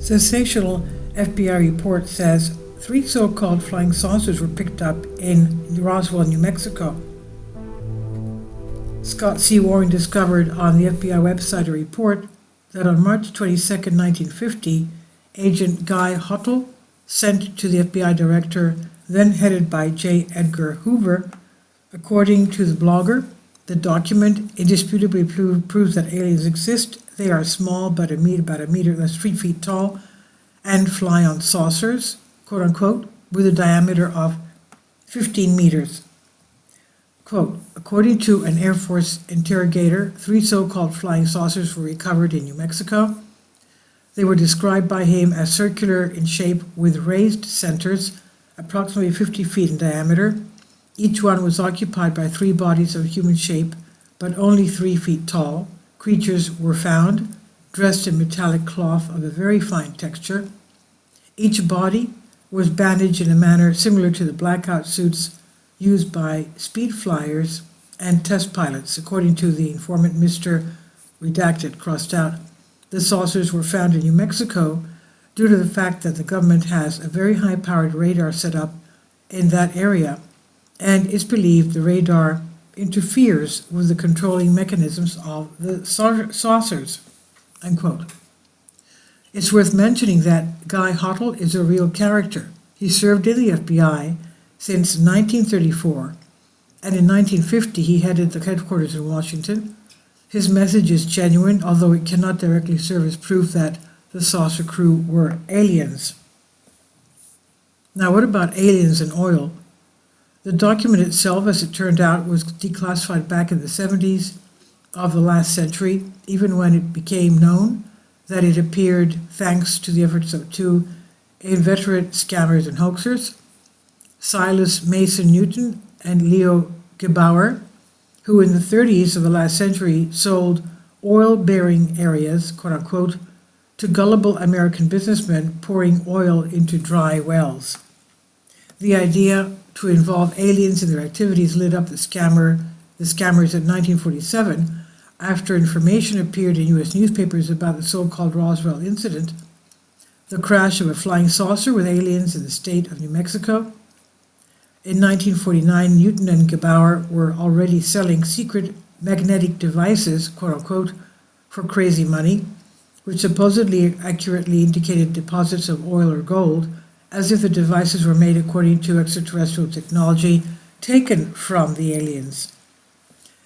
Sensational FBI report says 3 so-called flying saucers were picked up in Roswell, New Mexico. Scott C. Waring discovered on the FBI website a report that on March 22, 1950, Agent Guy Hottle sent to the FBI director, then headed by J. Edgar Hoover. According to the blogger, the document indisputably proves that aliens exist. They are small, but about a meter, that's 3 feet tall, and fly on saucers, quote unquote, with a diameter of 15 meters. Quote, according to an Air Force interrogator, 3 so-called flying saucers were recovered in New Mexico. They were described by him as circular in shape with raised centers, approximately 50 feet in diameter. Each one was occupied by 3 bodies of human shape, but only 3 feet tall. Creatures were found, dressed in metallic cloth of a very fine texture. Each body was bandaged in a manner similar to the blackout suits used by speed flyers and test pilots, according to the informant Mr. Redacted crossed out. The saucers were found in New Mexico due to the fact that the government has a very high-powered radar set up in that area, and it's believed the radar interferes with the controlling mechanisms of the saucers, unquote. It's worth mentioning that Guy Hottle is a real character. He served in the FBI since 1934, and in 1950 he headed the headquarters in Washington. His message is genuine, although it cannot directly serve as proof that the saucer crew were aliens. Now, what about aliens and oil? The document itself, as it turned out, was declassified back in the 70s of the last century, even when it became known that it appeared thanks to the efforts of 2 inveterate scammers and hoaxers, Silas Mason Newton and Leo Gebauer, who in the 30s of the last century sold oil-bearing areas, quote-unquote, to gullible American businessmen pouring oil into dry wells. The idea to involve aliens in their activities lit up the scammers in 1947 after information appeared in U.S. newspapers about the so-called Roswell incident, the crash of a flying saucer with aliens in the state of New Mexico. In 1949, Newton and Gebauer were already selling secret magnetic devices, quote-unquote, for crazy money, which supposedly accurately indicated deposits of oil or gold, as if the devices were made according to extraterrestrial technology taken from the aliens.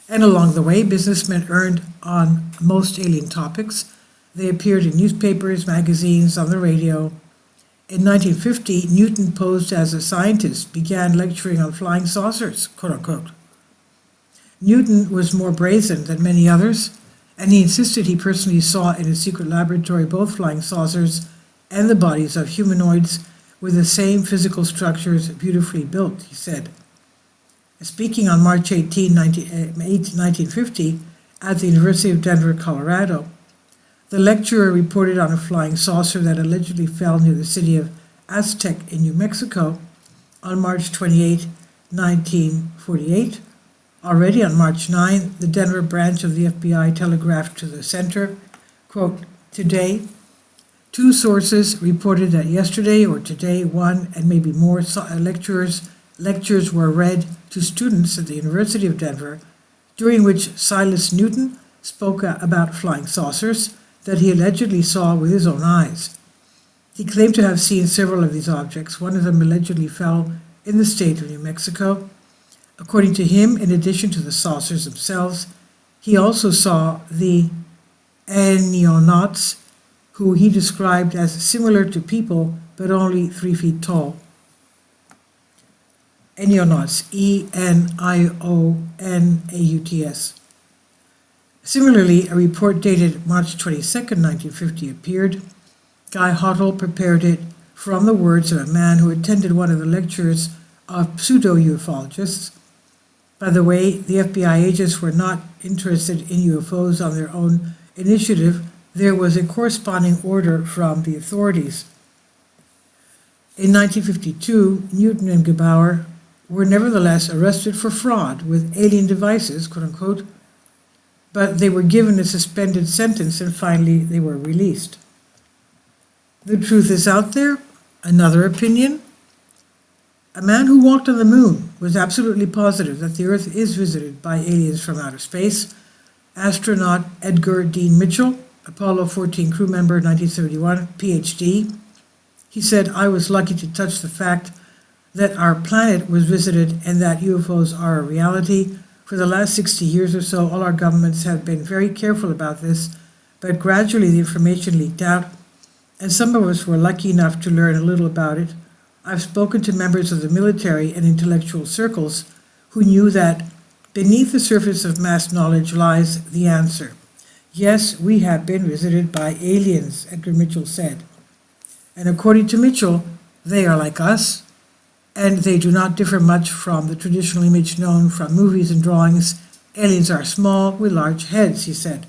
And along the way, businessmen earned on most alien topics. They appeared in newspapers, magazines, on the radio. In 1950, Newton posed as a scientist, began lecturing on flying saucers, quote-unquote. Newton was more brazen than many others, and he insisted he personally saw in a secret laboratory both flying saucers and the bodies of humanoids with the same physical structures beautifully built, he said. Speaking on March 18, 1950, at the University of Denver, Colorado, the lecturer reported on a flying saucer that allegedly fell near the city of Aztec in New Mexico on March 28, 1948. Already on March 9, the Denver branch of the FBI telegraphed to the center, quote, today, 2 sources reported that yesterday or today 1 and maybe more lectures were read to students at the University of Denver, during which Silas Newton spoke about flying saucers that he allegedly saw with his own eyes. He claimed to have seen several of these objects. One of them allegedly fell in the state of New Mexico. According to him, in addition to the saucers themselves, he also saw the Aeonauts, who he described as similar to people but only 3 feet tall. Aeonauts, Enionauts. Similarly, a report dated March 22, 1950 appeared. Guy Hottle prepared it from the words of a man who attended one of the lectures of pseudo-ufologists. By the way, the FBI agents were not interested in UFOs on their own initiative. There was a corresponding order from the authorities. In 1952, Newton and Gebauer were nevertheless arrested for fraud with alien devices, quote-unquote, but they were given a suspended sentence and finally they were released. The truth is out there. Another opinion. A man who walked on the moon was absolutely positive that the Earth is visited by aliens from outer space. Astronaut Edgar Dean Mitchell, Apollo 14 crew member, 1971, PhD. He said, "I was lucky to touch the fact that our planet was visited and that UFOs are a reality. For the last 60 years or so, all our governments have been very careful about this, but gradually the information leaked out, and some of us were lucky enough to learn a little about it. I've spoken to members of the military and intellectual circles who knew that beneath the surface of mass knowledge lies the answer. Yes, we have been visited by aliens," Edgar Mitchell said. And according to Mitchell, they are like us, and they do not differ much from the traditional image known from movies and drawings. Aliens are small with large heads, he said.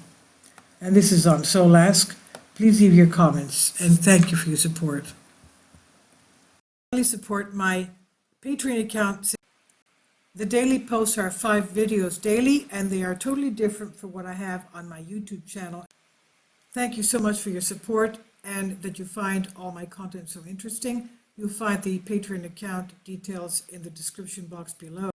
And this is on Soul Ask. Please leave your comments, and thank you for your support. Please support my Patreon account. The daily posts are 5 videos daily, and they are totally different from what I have on my YouTube channel. Thank you so much for your support and that you find all my content so interesting. You'll find the Patreon account details in the description box below.